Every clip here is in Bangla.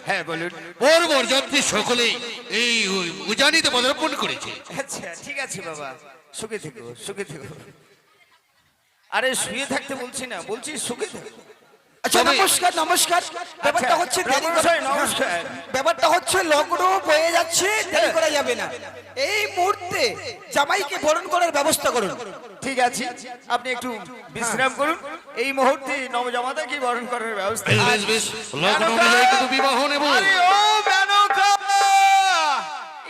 হ্যাঁ বলুন। ওর বরযাত্রী সকলেই এই উজানিতে পদার্পণ করেছে। আচ্ছা ঠিক আছে বাবা, সুখে থেকো সুখে থেকো। আরে শুয়ে থাকতে বলছি না, বলছি সুখে থেকো। আচ্ছা তবে- নমস্কার নমস্কার। ব্যাপারটা হচ্ছে দেরি নমস্কার, করে- নমস্কার। ব্যাপারটা হচ্ছে লগ্ন বয়ে যাচ্ছে, দেরি করা যাবে না। এই মুহূর্তে জামাইকে বরণ করার ব্যবস্থা করুন। ঠিক আছে, আপনি একটু বিশ্রাম করুন। এই মুহূর্তে নবজামাতাকে বরণ করার ব্যবস্থা। বেশ বেশ বেশ, লগ্ন অনুযায়ী কিন্তু বিবাহ নেব। আরে ও মেনকা,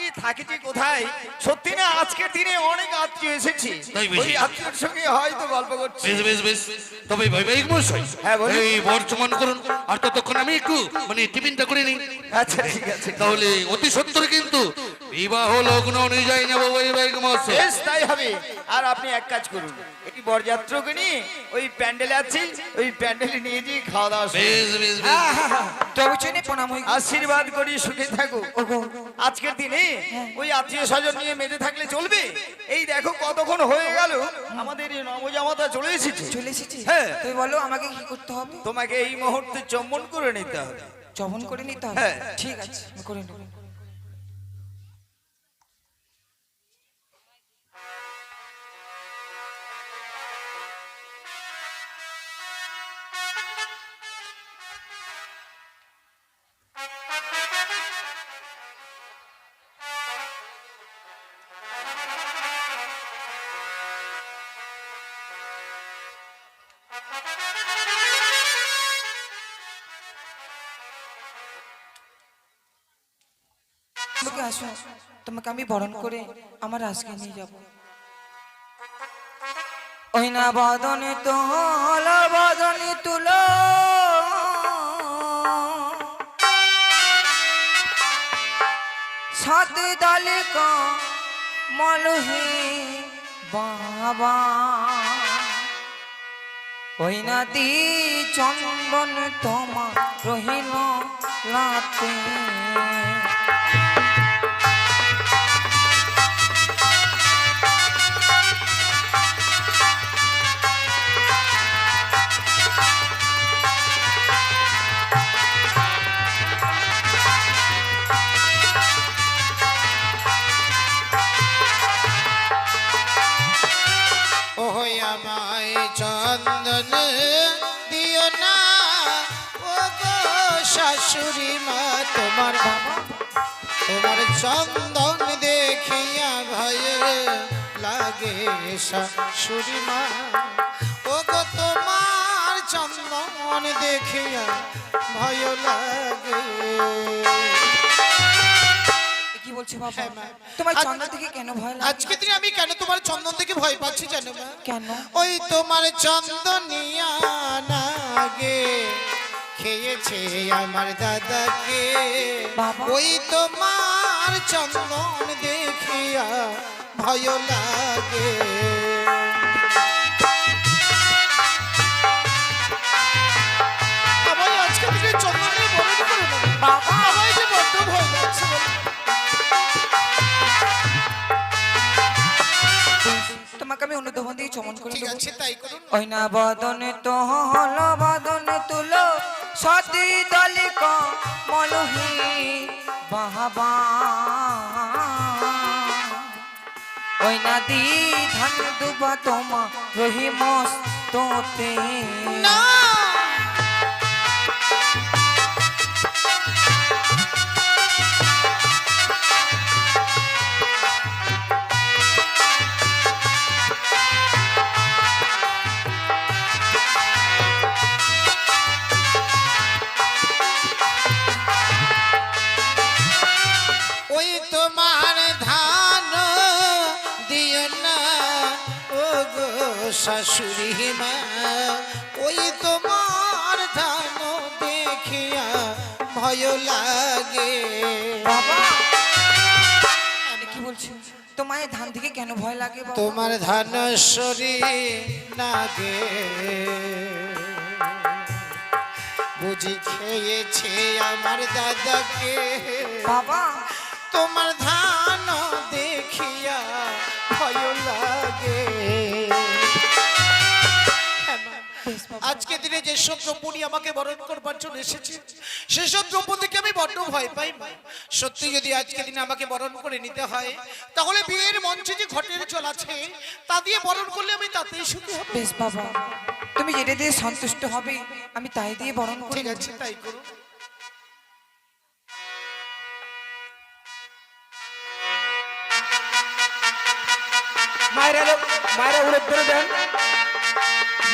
এই থাকিটি কোথায়? সত্যি না, আজকের দিনে অনেক আত্মীয় এসেছে। তাই বুঝি। ওই আত্মীয়র সঙ্গে হয়তো গল্প করছি। বেশ বেশ বেশ, তবে বৈবাহিক মশাই হ্যাঁ, বলুন। এই বর্তমান করুন, আর ততক্ষণ আমি একটু টিফিনটা করে নিই। আচ্ছা ঠিক আছে, তাহলে অতি সত্তর কিন্তু বিবাহ লগ্ন অনুযায়ী নেব বৈবাহিক মশাই। বেশ তাই হবে। আর আপনি এক কাজ করুন, এই বরযাত্রকে নিয়ে ওই প্যান্ডেলে আছে, ওই প্যান্ডেলে নিয়ে গিয়ে খাওয়া দাওয়া শুরু। বেশ বেশ বেশ, তবে চেনে প্রণাম হই। আশীর্বাদ করি, সুখে থাকো। আজকের দিনে ওই আত্মীয় স্বজন নিয়ে মেতে থাকলে চলবে? এই দেখো কতক্ষণ হয়ে গেল, আমাদের এই নবজামাতা চলে এসেছে। চলে এসেছি। হ্যাঁ। তুমি বলো আমাকে কি করতে হবে? তোমাকে এই মুহূর্তে চম্বন করে নিতে হবে। জবন করে নিতে হবে? হ্যাঁ। ঠিক আছে, আমি করে নেব। তোমাকে আসো, তোমাকে আমি বরণ করে আমার আজকে নিয়ে যাব। ওই না বদনে তোল বদনে তুলো, সাথে দালে মলহে বাবা, ওই না দি চন্দন তোমা রহিল রাতে। ওই আমায় চন্দন দিও না, ও গো শাশুড়ি মা, তোমার তোমার চন্দন দেখিয়া ভয়ে লাগে শাশুড়ি মা, ও গো তোমার চন্দন দেখিয়া ভয় লাগে। কি বলছো বাবা? হ্যাঁ, মা। তোমার চন্দন থেকে কেন ভয় লাগে? আজকে দিনে আমি কেন তোমার চন্দন থেকে ভয় পাচ্ছি জানো মা? কেন? ওই তোমার চন্দনিয়া নাগে খেয়েছে আমার দাদাকে, বাবা। ওই তোমার চন্দন দেখিয়া ভয় লাগে। আমায় আজকে থেকে চন্দন নিয়ে বরণ করে দেবে। বাবা। আমায় যে বড্ড ভয় লাগছে বলো। তোমাকে আমি অনুধাবন দিয়ে চমন করে ঠিক দেবো। আছে তাই করুন। ওই না বদনে তো হল বদনে তুলো, সতী দলিক মলহি বাবা, ওই না দি ধান দুবা তোমা রহিমস তোতে। না ওই তোমার ধান দিও না, ও গো শাশুড়ি মা, ওই তোমার ধান দেখিয়া ভয় লাগে। বাবা এ কি বলছো? তোমায় ধান থেকে কেন ভয় লাগে বাবা? তোমার ধান সরি নাগে বুঝি খেয়েছে আমার দাদাকে, বাবা তোমার ধান দেখিয়া ভয় লাগে। হ্যাঁ মা, বেশ বাবা। আজকে দিনে যেসব দ্রৌপদী আমাকে বরণ করবার জন্য এসেছে সেসব দ্রৌপদীকে আমি বড্ড ভয় পাই মা। সত্যি যদি আজকে দিনে আমাকে বরণ করে নিতে হয় তাহলে বিয়ের মঞ্চে যে ঘটের চল আছে তা দিয়ে বরণ করলে আমি তাতেই সুখী হব। বেশ বাবা, তুমি যেটা দিয়ে সন্তুষ্ট হবে আমি তাই দিয়ে বরণ করি। ঠিক আছে তাই করো। মায়েরা উলট ধরে দেন,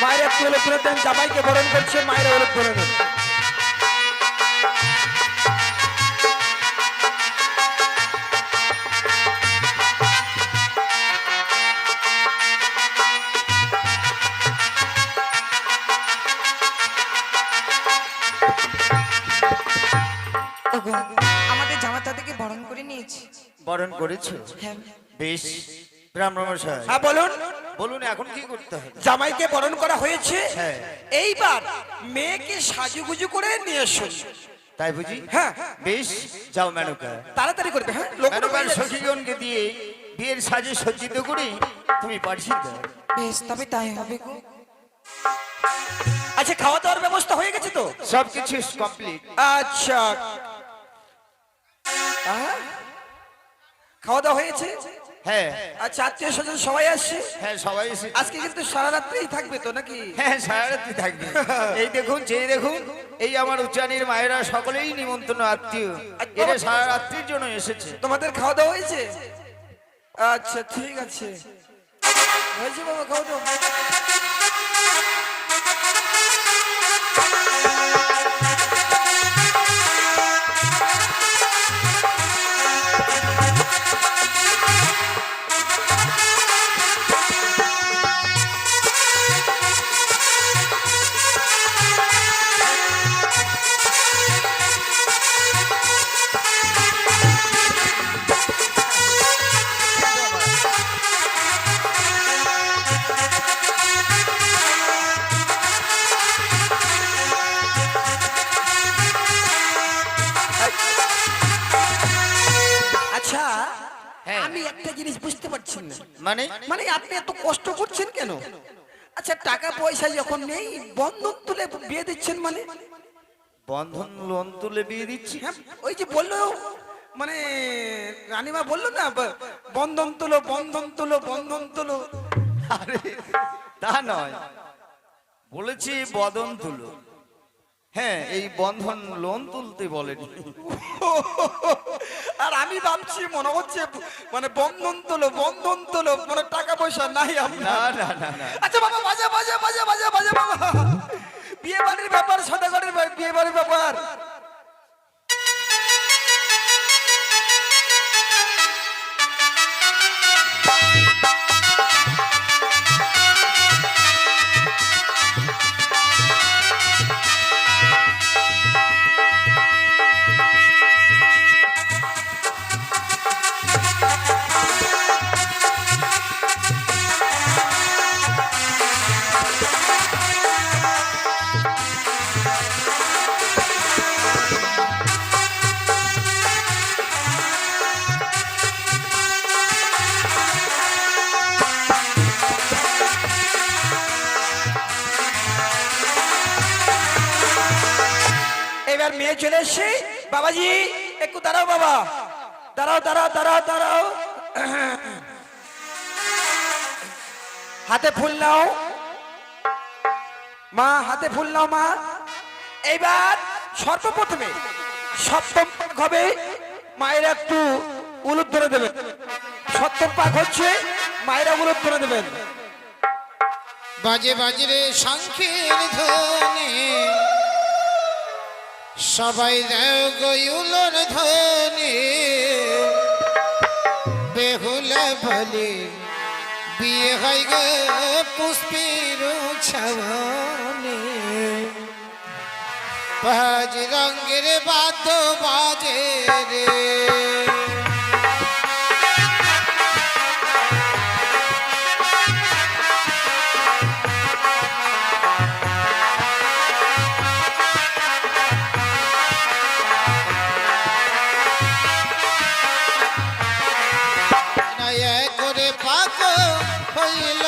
মায়েরা একটু উলট ধরে দেন, জামাইকে বরণ করছে, মায়েরা উলট ধরে দেন। ওগো, আমাদের জামা তাদেরকে বরণ করে নিয়েছি। বরণ করেছো? হ্যাঁ। বেশ। ব্রাহ্মণমশাই হ্যাঁ বলুন। বলুন এখন কি করতে হবে? জামাইকে বরণ করা হয়েছে, হ্যাঁ। এইবার মেয়েকে সাজুগুজু করে নিয়ে এসুন। তাই বুঝি? হ্যাঁ। বেশ, যাও মেনকা। তাড়াতাড়ি করবে। হ্যাঁ, লোক মেনকার সখীগণকে দিয়ে বিয়ের সাজে সজ্জিত করে তুমি পাঠিয়ে দাও। বেশ, তবে তাই হবে গো। আচ্ছা, খাওয়া দাওয়ার ব্যবস্থা হয়ে গেছে তো? সবকিছু কমপ্লিট। আচ্ছা, খাওয়া দাওয়া হয়েছে? হ্যাঁ আচ্ছা, আত্মীয় স্বজন সবাই আসছে? হ্যাঁ, সবাই এসেছে। আজকে কিন্তু সারা রাত্রেই থাকবে তো নাকি? হ্যাঁ, সারা রাত্রি থাকবে। এই দেখুন, চেয়ে দেখুন, এই আমার উচ্চারণের মায়েরা সকলেই নিমন্ত্রণ আত্মীয়, এরা সারা রাত্রির জন্য এসেছে। তোমাদের খাওয়া দাওয়া হয়েছে? আচ্ছা, ঠিক আছে। হয়েছে বাবা, খাওয়া দাওয়া? আচ্ছা, হ্যাঁ। আমি একটা জিনিস বুঝতে পারছি না, মানে মানে আপনি এত কষ্ট করছেন কেন? আচ্ছা, টাকা পয়সা যখন নেই বন্ধন তুলে বিয়ে দিচ্ছেন মানে? বন্ধন লোন তুলে বিয়ে দিচ্ছি? হ্যাঁ, ওই যে বললো, মানে রানীমা বললো না, বন্ধন তুলো, বন্ধন তুলো, বন্ধন তুলো। আরে তা নয়, বলেছি বদন তুলো। হ্যাঁ, এই বন্ধন লোন তুলতে বলেনি। আর আমি ভাবছি মনে হচ্ছে মানে বন্ধন তুলো, বন্ধন তুলো, মানে টাকা পয়সা নাই না আপনার। না না না, আচ্ছা বাবা, বাজা বাজা বাজা বাজা বাজা বাবা, বিয়ে বাড়ির ব্যাপার, সদাগরের বিয়ে বাড়ির ব্যাপার। এবার মেয়ে চলে এসছে। বাবাজি একটু দাঁড়াও, বাবা দাঁড়াও, দাঁড়াও, দাঁড়াও, দাঁড়াও। হাতে ফুল নাও মা, হাতে ফুল নাও মা। এইবার সর্বপ্রথমে সপ্তম পাক হবে, মায়েরা একটু উলুদ ধরে দেবেন। সপ্তম পাক হচ্ছে, মায়েরা উলুদ ধরে দেবেন। বাজে বাজে রে শঙ্খের ধ্বনি, সবাই দাও গয়ুলোর ধ্বনি, বেহুলা বলে বিয়ে হয় গো পুষ্পের ছাওয়ানে, পাঁচ রঙের বাদ্য বাজে রে। করে পাক হইল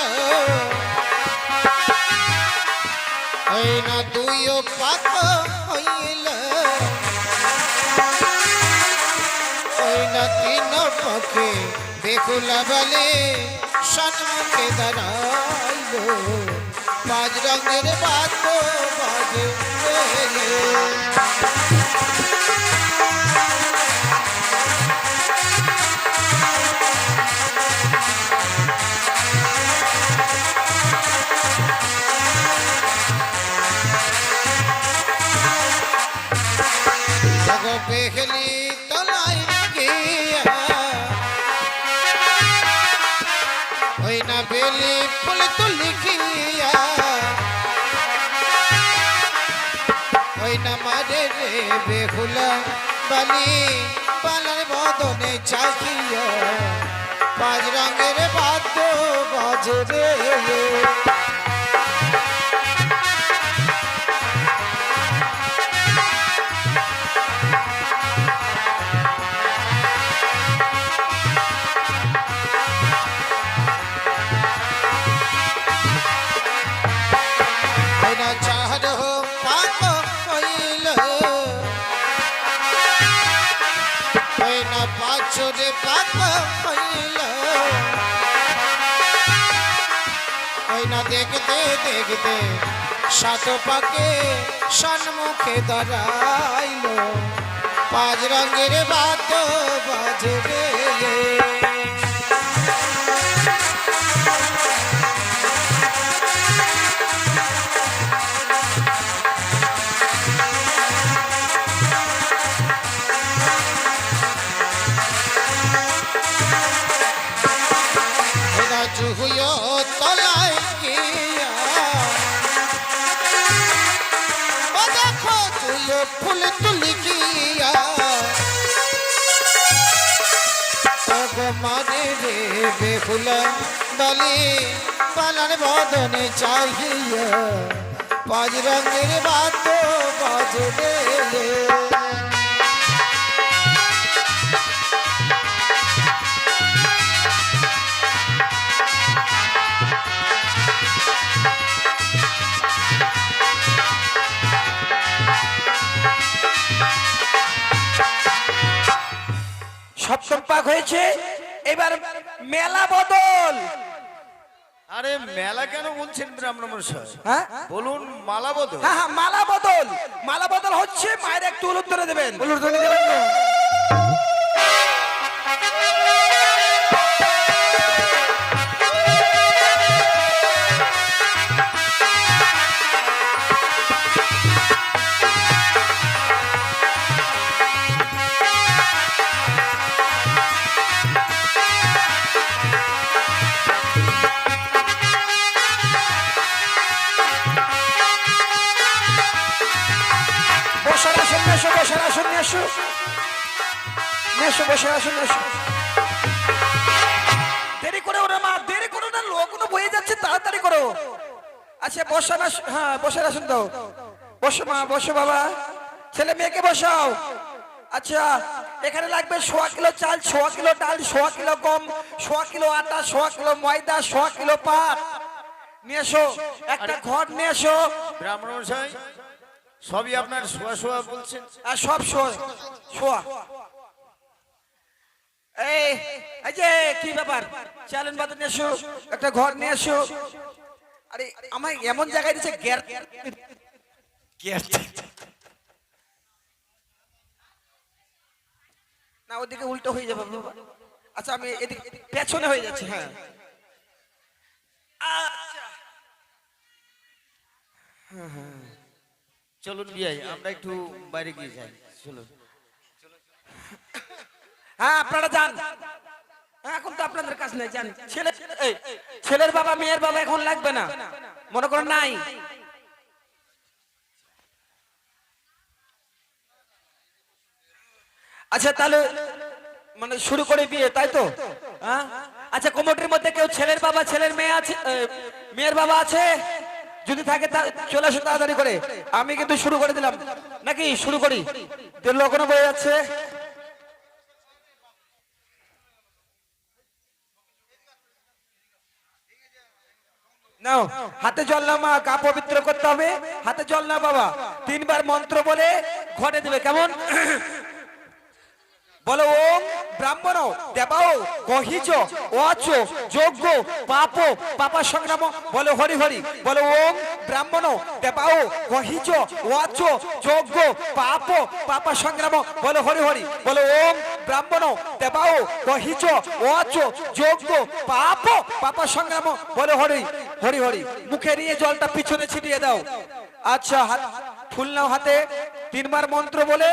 ওই না দুইও পাক হইল ওই না তিন পক্ষে বেকুলা বলে সন্মুখে দাঁড়াইল পাঁচ রঙের বাদ্য বাজে বেহলি তলাই গিয়া ওই না বেলি ফুল তুলি গিয়া ওই না মারে রে বেহুলা বালি পালার বদনে চাকিয়া পাঁচ রঙের বাদ্য বাজে রে পাঁচরে পাক হইল ওই না দেখতে দেখতে সাত পাকে সন্মুখে দাঁড়াইল পাঁচ রঙের বাদ্য বাজে রে জুহুয় তলায় গিয়া ও দেখো তুইও ফুল তুলি গিয়া মানে রে বেহুলা বালি পালার বদনে চাহিয়া পাঁচ রঙের বাদ্য বাজবে সপ্তম পাক হয়েছে, এবার মেলা বদল। আরে মেলা কেন বলছেন ব্রাহ্মণ মশাই? হ্যাঁ বলুন মালা বদল। হ্যাঁ হ্যাঁ মালা বদল, মালা বদল হচ্ছে। মায়ের একটু উলুধ্বনি দেবেন। উলুধ্বনি দেবেন না? দেরি করে ওরা মা, দেরি করো না, লোকগুলো বয়ে যাচ্ছে, তাড়াতাড়ি করো। আচ্ছা বসা না, হ্যাঁ বসে আসুন তো। বসো মা, বসো বাবা, ছেলে মেয়েকে বসাও। আচ্ছা এখানে লাগবে 100 কিলো চাল, 100 কিলো ডাল, 100 কিলো গম, 100 কিলো আটা, 100 কিলো ময়দা, 100 কিলো পাট নিয়ে এসো। একটা ঘর নিয়ে এসো। ব্রাহ্মণ মশাই সবই আপনার শোয়া শোয়া বলছেন? আর সব শোয়া শোয়া। এই যে কি ব্যাপার, চালেন বাদে নিয়ে এসো, একটা ঘর নিয়ে এসো। আরে আমায় এমন জায়গায় দিচ্ছে না, ওদিকে উল্টো হয়ে যাবে বাবা। আচ্ছা আমি এদিকে পেছনে হয়ে যাচ্ছে। হ্যাঁ আচ্ছা চলুন বিয়াই আমরা একটু বাইরে গিয়ে যাই। চলুন। হ্যাঁ আপনারা যান, এখন তো আপনাদের কাজ নাই, যান। ছেলের বাবা মেয়ের বাবা এখন লাগবে না, মনে করেন নাই। আচ্ছা তাহলে মানে শুরু করে বিয়ে, তাই তো? হ্যাঁ আচ্ছা কমিটির মধ্যে কেউ ছেলের বাবা ছেলের মেয়ে আছে, মেয়ের বাবা আছে? যদি থাকে চলে আসো তাড়াতাড়ি করে। আমি কিন্তু শুরু করে দিলাম, নাকি শুরু করি? লোকনো বয়ে যাচ্ছে। নাও হাতে জল নাও মা, গা পবিত্র করতে হবে। হাতে জল নাও বাবা, 3 বার মন্ত্র বলে ঘটে দেবে, কেমন? বলো ওম ব্রাহ্মণ দেবাও গহিচ ওয়াচ যজ্ঞ পাপ পাপা সংগ্রাম, বলো হরি হরি। বলো ওম ব্রাহ্মণ দেবাও গহিচ ওয়াচ যজ্ঞ পাপ পাপা সংগ্রাম, বলো হরি হরি। বলো ওম ব্রাহ্মণ দেবাও গহিচ ওয়াচ যজ্ঞ পাপ পাপা সংগ্রাম, বলো হরি হরি হরি। মুখে নিয়ে জলটা পিছনে ছিটিয়ে দাও। আচ্ছা ফুল নাও হাতে, 3 বার মন্ত্র বলে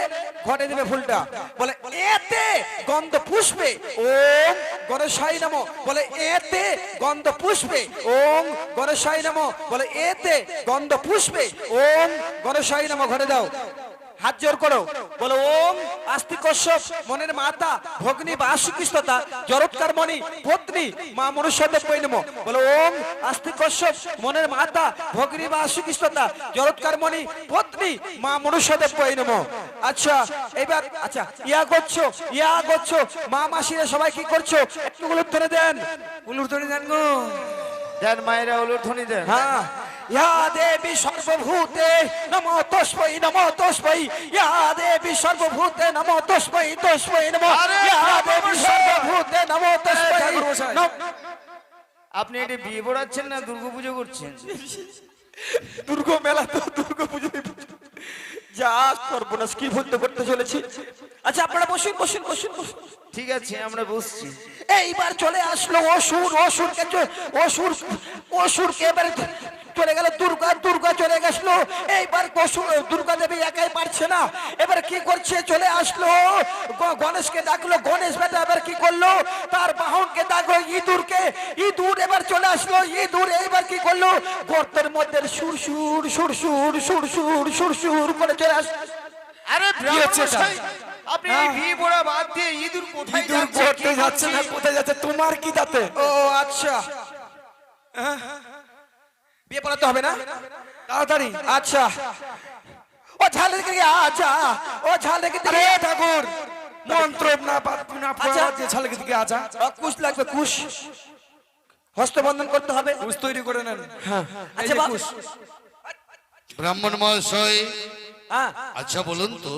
ঘটে দেবে ফুলটা। বলে এতে গন্ধ পুষ্পে ওম গণেশায় নমঃ, বলে এতে গন্ধ পুষ্পে ওম গণেশায় নমঃ, বলে এতে গন্ধ পুষ্পে ওম গণেশায় নমঃ। ঘটে দাও, হাত জোর করো, বলো ওম আস্তি কশ্যপ মনের মাতা ভগ্নী বা আশুকৃষ্টতা জরৎকার মণি পত্নী মা মনুষ্যদেব বৈ নমঃ। বলো ওম আস্তি কশ্যপ মনের মাতা ভগ্নী বা আশুকৃষ্টতা জরৎকার মণি পত্নী মা মনুষ্যদেব বৈ নমঃ। আচ্ছা এবার আচ্ছা ইয়া করছো মা মাসিরা সবাই কি করছো? একটু উলুধ্বনি দেন, উলুধ্বনি দেন গো। দেন মায়েরা উলুধ্বনি দেন। হ্যাঁ, ইয়া দেবী সর্বভূতে নমো তস্मै নমো তস্मै, ইয়া দেবী সর্বভূতে নমো তস্मै তস্मै নমো, ইয়া দেবী সর্বভূতে নমো তস্मै নমো। আপনি এটা বিয়ে পড়াচ্ছেন না দুর্গাপুজো করছেন? দুর্গা মেলা তো দুর্গা পুজো যা সর্বনাশ কি বলতে করতে চলেছি। আচ্ছা আপনারা বসুন বসুন বসুন বসুন। ঠিক আছে আমরা বসছি। এইবার চলে আসলো অসুরকে এবারে চলে গেল দুর্গা চলে গেছিল। এইবার দুর্গা দেবী একাই পারছে না, এবার কি করছে? চলে আসলো গণেশকে ডাকলো, গণেশ বেটা এবার কি করলো? তার বাহনকে ডাকলো ইঁদুর এবার চলে আসলো। ইঁদুর এইবার কি করলো? গর্তের মধ্যে সুর করে চলে আসলো। আরে ব্রাহ্মণমশাই, আপনি এই বিয়ে পড়া বাদ দিয়ে ইঁদুর কোথায় যাচ্ছে? কোথায় যাচ্ছে? তোমার কি যাতে? ও আচ্ছা, বিয়ে পড়াতে হবে না তাড়াতাড়ি। আচ্ছা ও ঝালে দিকে আচ্ছা, ও ঝালে দিকে ঠাকুর মন্ত্র না পড়া দিয়ে ঝালে দিকে আচ্ছা। কুশ লাগবে, কুশ হস্তবন্ধন করতে হবে, কুশ তৈরি করে নেন। হ্যাঁ আচ্ছা কুশ। ব্রাহ্মণ মহাশয়, হ্যাঁ আচ্ছা বলুন তো,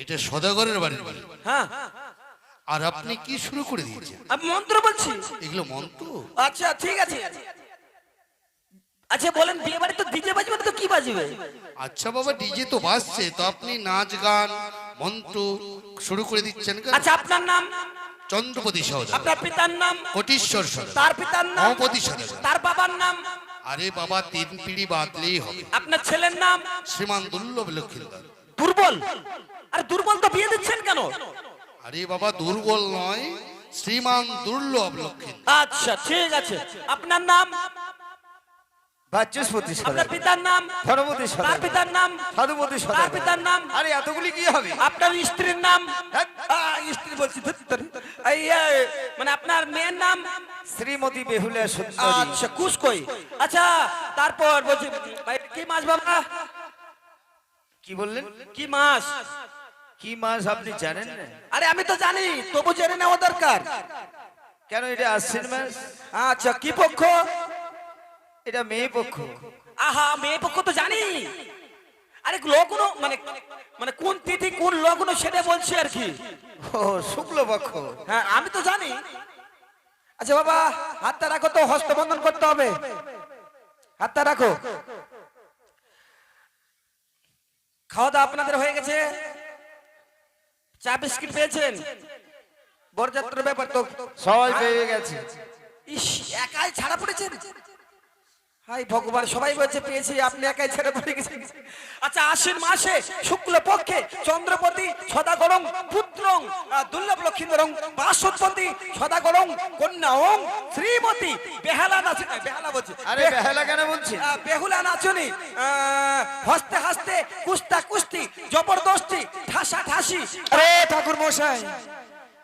এটা সদাগরের বাড়ি? হ্যাঁ, আর আপনি কি শুরু করে দিয়েছেন? আমি মন্ত্র বলছি। এগুলো মন্ত্র? আচ্ছা ঠিক আছে। আচ্ছা বলেন বিয়ে বাড়ি তো ডিজে বাজবে না তো কি বাজবে? আচ্ছা বাবা, ডিজে তো বাজছে, তো আপনি নাচ গান মন্ত্র শুরু করে দিচ্ছেন কেন? আচ্ছা আপনার নাম? চন্দ্রপতি সওদাগর। আপনার পিতার নাম? কোটিশ্বর সওদাগর। তার পিতার নাম? মহাপতি সওদাগর। তার বাবার নাম? আরে বাবা, 3 পিঁড়ি বাদলেই হবে। আপনার ছেলের নাম? শ্রীমান দুর্লভ লক্ষ্মীদার। দুর্বল? আরে দুর্বল তো বিয়ে দিচ্ছেন কেন? আরে বাবা, দুর্বল নয়, শ্রীমান দুর্লভ লক্ষ্মীদার। আচ্ছা ঠিক আছে। আপনার নাম? বাচস্পতি আপনার সদাগর। পিতার নাম? ধনপতি তার সদাগর। পিতার নাম? সাধুপতি তার সদাগর। পিতার নাম? আরে এতগুলি কি হবে? আপনার স্ত্রীর নাম? ধ্যাৎ, স্ত্রী বলছি মানে আপনার মেয়ের নাম? শ্রীমতী বেহুলা সুন্দরী। আচ্ছা কুশ কই। আচ্ছা তারপর বলছি কি মাস বাবা? কি বললেন? কি মাস? কি মাস আপনি জানেন না? আরে আমি তো জানি, তবু জেনে নেওয়া দরকার। কেন এটা আশ্বিন মাস? আচ্ছা কি পক্ষ? এটা মেয়ে পক্ষ। আহা মেয়ে পক্ষ তো জানি। আরে লগ্ন মানে মানে কোন তিথি কোন লগ্ন সেটা বলছি আর কি। ও শুক্লপক্ষ। হ্যাঁ আমি তো জানি। আচ্ছা বাবা হাতটা রাখো তো, হস্তবন্ধন করতে হবে। হাতটা রাখো। খাওয়া দাওয়া আপনাদের হয়ে গেছে? চা বিস্কিট পেয়েছেন? বরযাত্রার ব্যাপার তো সবাই পেয়ে গেছে। ইস একাই ছাড়া পড়েছেন? হাই ভগবান, সবাই বলছে পেয়েছি, আপনি একাই ছেড়ে পড়ে গেছেন। আচ্ছা আশ্বিন মাসে শুক্ল পক্ষে চন্দ্রপতি সদাগরং পুত্রং দুর্লভ লক্ষ্মীধরং বাসুৎপতি সদাগরং কন্যাং শ্রীমতী বেহালা নাচনি, বেহালা বলছি, আরে বেহালা কেন বলছেন? বেহুলা নাচনি হস্তে হস্তে কুস্তা কুস্তি জবরদস্তি ঠাসা ঠাসি। আরে ঠাকুর মশাই,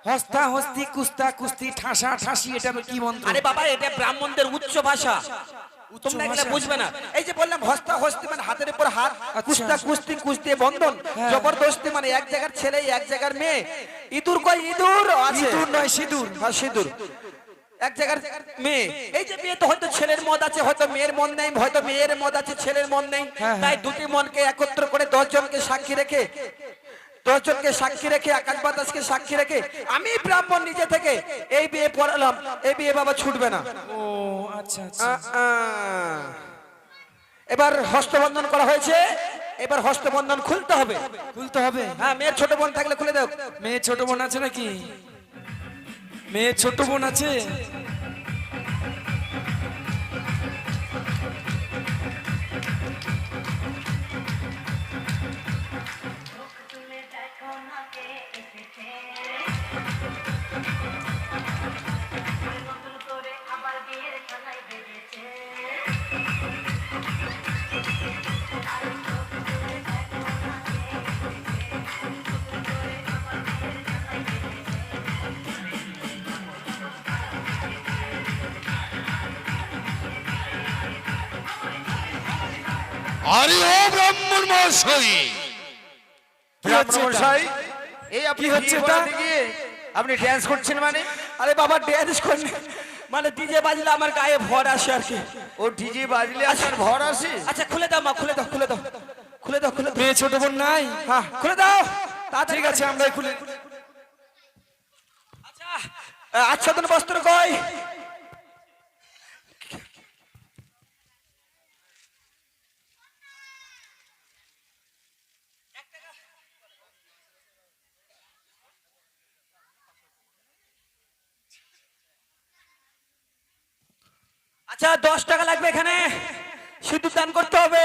হস্তা হস্তি কুস্তা কুস্তি ঠাসা ঠাসি এটা কি মন্ত্র? আরে বাবা এটা ব্রাহ্মণদের উচ্চ ভাষা, তোমরা এগুলা বুঝবে না। এই যে বললাম হস্তা হস্তি মানে হাতের উপর হাত, কুস্তা কুস্তি কুস্তি বন্ধন, জবরদস্তি মানে এক জায়গার ছেলে এক জায়গার মেয়ে। ইঁদুর কই? ইঁদুর আছে, ইঁদুর নয় সিঁদুর। হ্যাঁ সিঁদুর। এক জায়গার মেয়ে, এই যে মেয়ে তো হয়তো ছেলের মত আছে, হয়তো মেয়ের মন নেই, হয়তো মেয়ের মত আছে ছেলের মন নেই, তাই দুটি মনকে একত্র করে 10 জনকে সাক্ষী রেখে 10 জনকে সাক্ষী রেখে আকাশ বাতাসকে সাক্ষী রেখে আমি ব্রাহ্মণ নিজে থেকে এই বিয়ে পড়ালাম, এই বিয়ে বাবা ছুটবে না। ও আচ্ছা আচ্ছা, এবার হস্তবন্ধন করা হয়েছে, এবার হস্তবন্ধন খুলতে হবে। খুলতে হবে। হ্যাঁ, মেয়ের ছোট বোন থাকলে খুলে দাও। মেয়ে ছোট বোন আছে নাকি? মেয়ে ছোট বোন আছে? আরে ও ব্রাহ্মণ মহাশয়, ব্রাহ্মণমশাই, এই আপনি কি হচ্ছে বিয়ে এটা? পড়াতে গিয়ে আপনি ড্যান্স করছেন মানে? আরে বাবা ড্যান্স করেন মানে ডিজে বাজলে আমার গায়ে ভর আসে আর কি। ও ডিজে বাজলে আপনার ভর আসে? আচ্ছা খুলে দাও মা, খুলে দাও, খুলে দাও, খুলে দাও, খুলে দাও। মেয়ে ছোট বোন নাই? হ্যাঁ খুলে দাও। ঠিক আছে, আমরাই খুলে। আচ্ছা আচ্ছাদন বস্ত্র কই? আচ্ছা 10 টাকা লাগবে, এখানে সিঁদুর দান করতে হবে।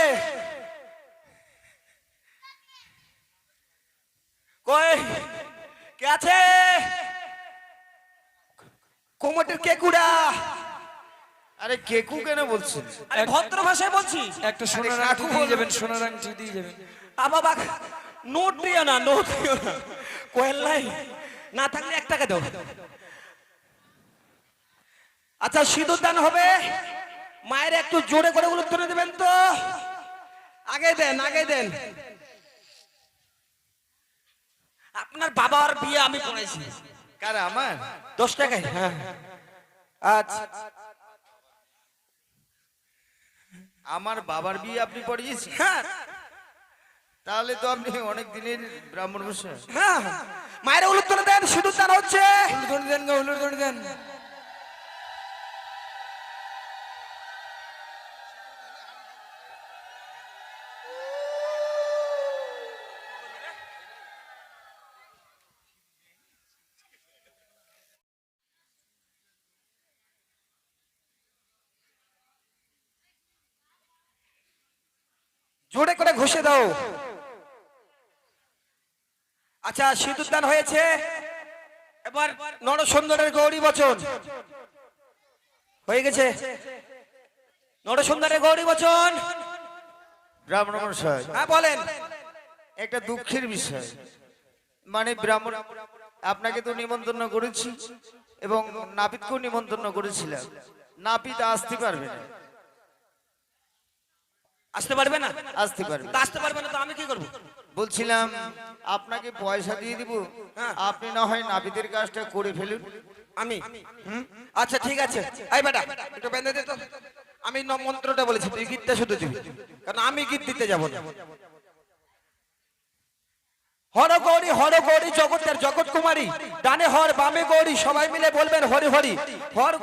কই কে আছে? কোমটের কেকুড়া। আরে কেকু কেন বলছেন? আরে ভদ্র ভাষায় বলছি। একটা সোনার আংটি দিয়ে যাবেন, সোনার আংটি দিয়ে যাবেন। বাবা নোট দিও না, নোট দিও না, কোয়েল নাই, না থাকলে 1 টাকা দাও। আচ্ছা সিঁদুর দান হবে, মায়ের একটু জোরে করে উলুধ্বনি দেবেন তো। আগে দেন, আগে দেন। আপনার বাবার বিয়ে আমি পড়াইছি। কার, আমার? 10 টাকায়। হ্যাঁ আচ্ছা আমার বাবার বিয়ে আপনি পড়িয়েছেন? হ্যাঁ তাহলে তো আপনি অনেক দিনের ব্রাহ্মণ মশাই। হ্যাঁ, মায়ের উলুধ্বনি দেন, সিঁদুর দান হচ্ছে। উলুধ্বনি দেন গো, উলুধ্বনি দেন। জোরে করে ঘষে দাও। আচ্ছা সিঁদুর দান হয়েছে, এবার নরসুন্দরের গৌরী বচন হয়ে গেছে। নরসুন্দরের গৌরী বচন। ব্রাহ্মণ মশাই, হ্যাঁ বলেন। একটা দুঃখের বিষয়, মানে ব্রাহ্মণ আপনাকে তো নিমন্ত্রণ করেছি এবং নাপিতকেও নিমন্ত্রণ করেছিলাম। নাপিত আসতে পারবে না। আসতে পারবে না? আসতে পারবে তা আসতে পারবে না তো আমি কি করব? বলছিলাম আপনাকে পয়সা দিয়ে দিব, আপনি না হয় নাপিতের কাজটা করে ফেলুন। আমি আচ্ছা ঠিক আছে। এই বেটা একটু বেঁধে দে তো। আমি মন্ত্রটা বলেছি, তুই গীতটা শুধু দিবি, কারণ আমি গীত দিতে যাব না। হর গৌরী জগতের জগৎ কুমারী, ডানে হর বামে গৌরী, সবাই মিলে বলবেন হরি হরি। হর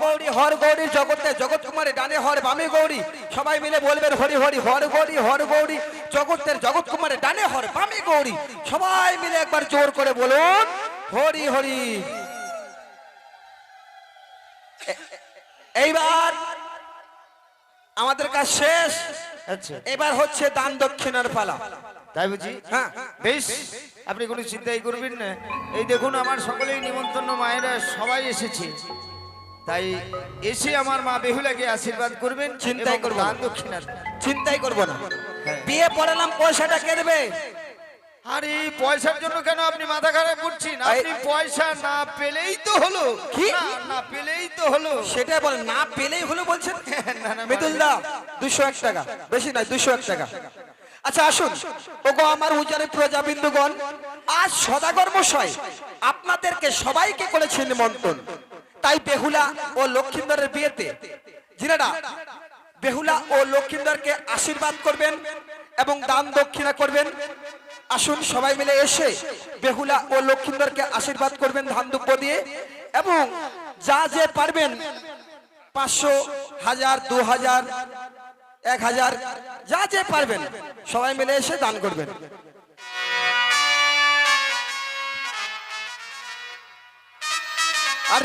গৌরী জগতের জগৎ কুমারী, ডানে হর বামে গৌরী, সবাই মিলে বলবেন হরি হরি। হর গৌরী জগতের জগৎ কুমারী, ডানে হর বামে গৌরী, সবাই মিলে একবার জোর করে বলুন হরি হরি। এইবার আমাদের কাজ শেষ। আচ্ছা, এবার হচ্ছে দান দক্ষিণার পালা। তাই বুঝি? হ্যাঁ বেশ, আপনি কোনো চিন্তাই করবেন না। এই দেখুন আমার সকলেই নিমন্ত্রণ, মায়েরা সবাই এসেছে, তাই এসে আমার মা বেহুলাকে আশীর্বাদ করবেন। চিন্তাই এবং করবো না। দান দক্ষিণার চিন্তাই করবো না। হ্যাঁ। বিয়ে পড়ালাম, পয়সাটা কে দেবে? আরে এই পয়সার জন্য কেন আপনি মাথা খারাপ করছেন? আপনি পয়সা না পেলেই তো হলো। কি? না পেলেই তো হলো। সেটা বল, না পেলেই হলো বলছেন? না, না, মিতুল দা 201 টাকা, বেশি নয় 201 টাকা। আচ্ছা আসুন ওগো আমার উজারে প্রজাবিন্দুগণ, আজ সদাগর মশাই আপনাদেরকে সবাইকে করেছেন নিমন্ত্রণ, তাই বেহুলা ও লক্ষিন্দরের বিয়েতে জিনেরা বেহুলা ও লক্ষিন্দরকে আশীর্বাদ করবেন এবং দান দক্ষিণা করবেন। আসুন সবাই মিলে এসে বেহুলা ও লক্ষিন্দরকে আশীর্বাদ করবেন ধান দুব্য দিয়ে, এবং যা যে পারবেন 500, 1000, 2000, 1000 যা যে পারবেন সবাই মিলে এসে দান করবেন। আর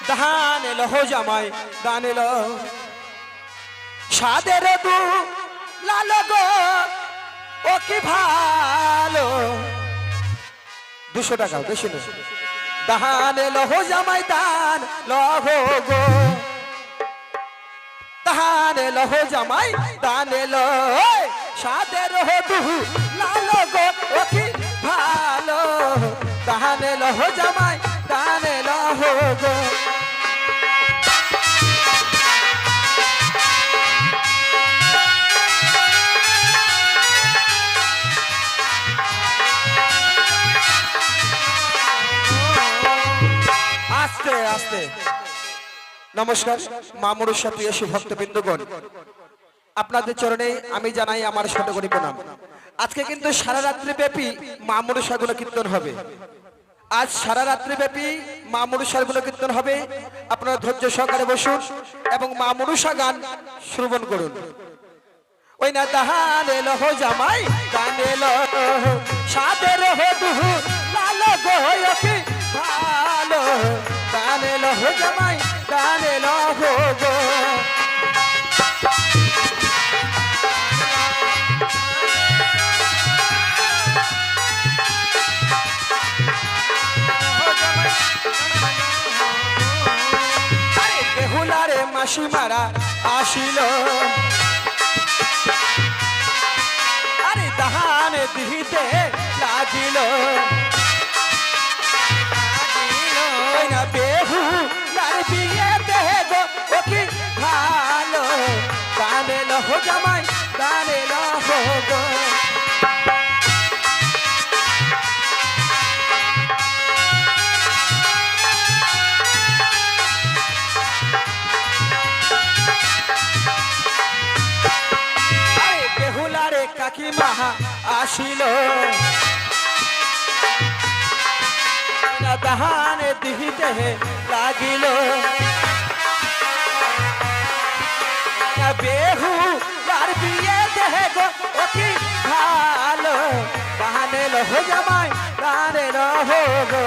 দান এলো হো জামাই দান এলো সাদের দু লালো গো ও কি ভালো, 200 টাকা বেশি না। দান এলো হো জামাই দান লহো গো, দান এলো হো জামাই দান এলো সাদের হো দু লালো গো ও কি ভালো, দান এলো হো জামাই দান এলো হো গো। আস্তে আস্তে নমস্কার মা মনসা প্রিয় ভক্তবৃন্দগণ, আপনাদের চরণে আমি জানাই আমার শতকোটি প্রণাম। আজকে কিন্তু সারা রাত্রি ব্যাপী মা মনসা গুণ কীর্তন হবে। আজ সারা রাত্রি ব্যাপী মা মনসার গুণ কীর্তন হবে। আপনারা ধৈর্য সহকারে বসুন এবং মা মনসা গান শ্রবণ করুন। ওই না দাহান এলো হো জামাই গান এলো সাদের হো দুহু লালো গো কি ভালো, গান এলো হো জামাই গান এলো হো গো। বেহুলারে মাসি মারা আসিল, আরে দাহান দিতে লাগিল, না বেহুলার বিয়েতে গো ও কি ভালো, গান এলো হো জামাই গান এলো হো গো। বেহুলারে কাকিমা আসিল, দাহান দিতে লাগিল, বেহুলার বিয়েতে গো ও কি ভালো, গান এলো হো জামাই গান এলো হো গো।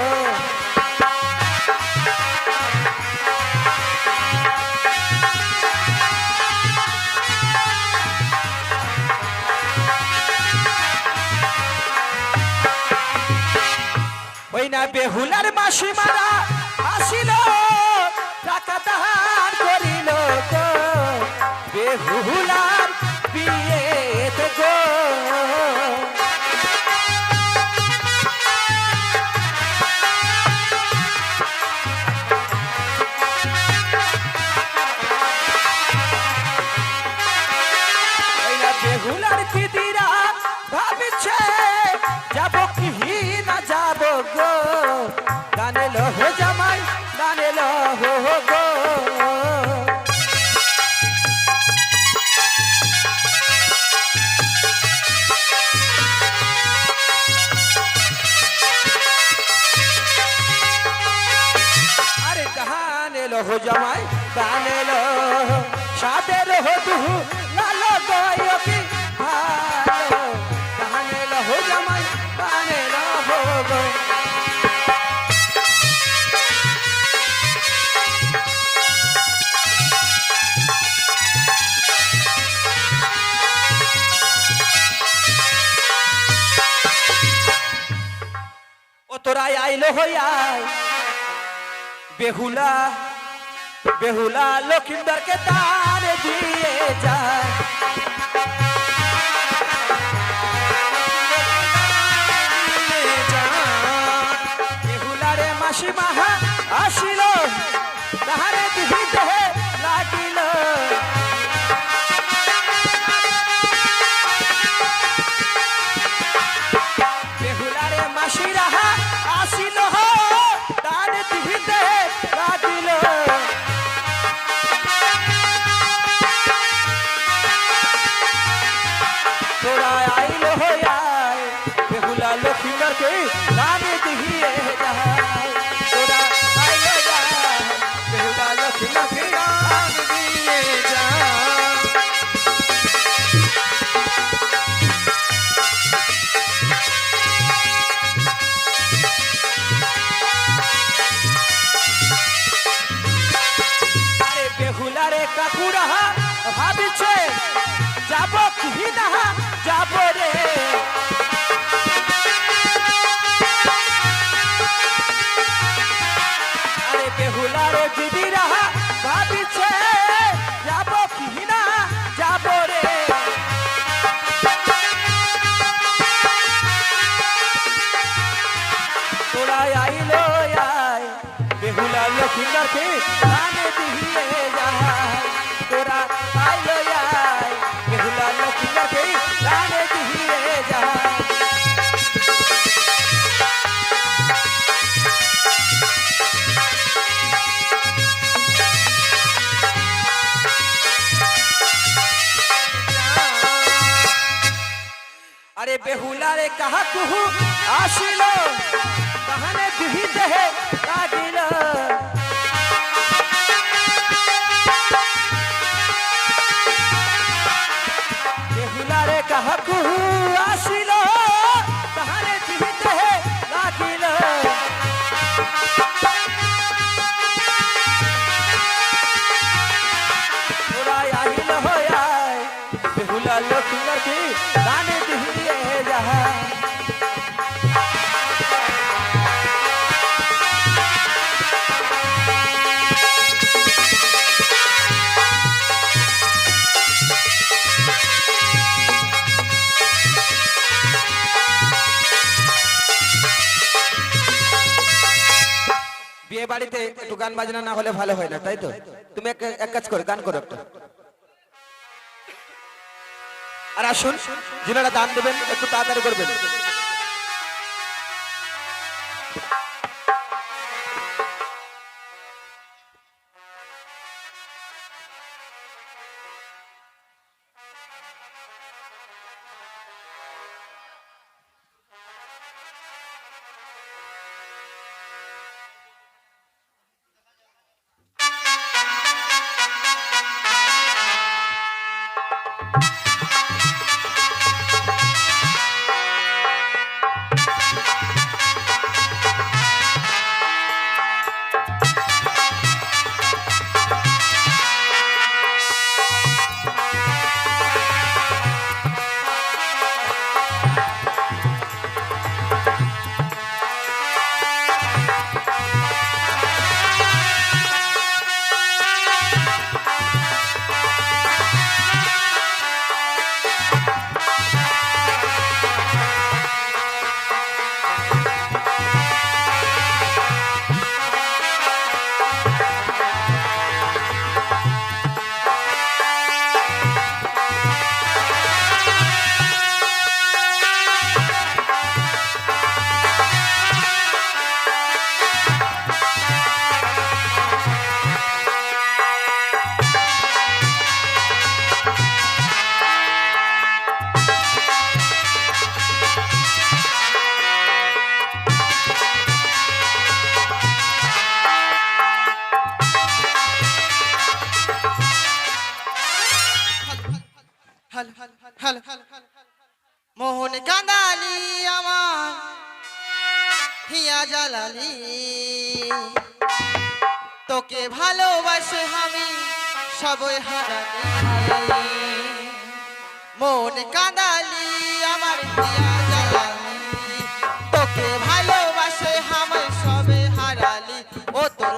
ওই না বেহুলার মাসি মারা আসিল, টাকা দান করিল গো বেহুলার বিয়েতে গো। ওই না বেহুলার দিদিরা ভাবিছে যাব কি না যাব গো, গান এলো হো জামাই গান এলো হো গো। আরে গান এলো হো জামাই গান এলো সাদের হো দুহু লালো গো কি ভালো, গান এলো হো জামাই গান এলো হো গো। ও তোরাই আইলো হইয়াই বেহুলা, বেহুলা লক্ষিন্দরকে দান দিয়ে যায়, বেহুলারে মাসি মাহা আসিল, তাহারে দিতে লাগিল, বেহুলারে মাসি রাহা আসিল দান দিতে লাগিল। ভাবিছে যাব কি না যাব রে আরে বেহুলার দিদিরা ভাবিছে যাব কি না যাব রে তোরা আইলো আয় বেহুলা লক্ষ্মীনাথে গানে দিয়ে যায় তোরা আইলো আয় বেহুলা লক্ষ্মীনাথে গানে দিয়ে যায় अरे बेहुला रे कहा कुहू आशिलो कहने दिही देहे कागिलो बेहुला रे कहा कुहू आशिलो कहने दिही देहे कागिलो তোরা আইলো আয় বেহুলা লক্ষ্মীনাথে গানে দিয়ে যায় বিয়ে বাড়িতে একটু গান বাজনা না হলে ভালো হয় না তাই তো তুমি এক কাজ করো গান করো একটা আর আসুন যিনারা দান দেবেন একটু তাড়াতাড়ি করবেন মোহন কাঁদালি আমার হিয়া জ্বালালি তোকে ভালোবাসে আমি সবই হারালি মন কাঁদালি আমার হিয়া জ্বালালি তোকে ভালোবাসে আমি সবে হারালি ও তোর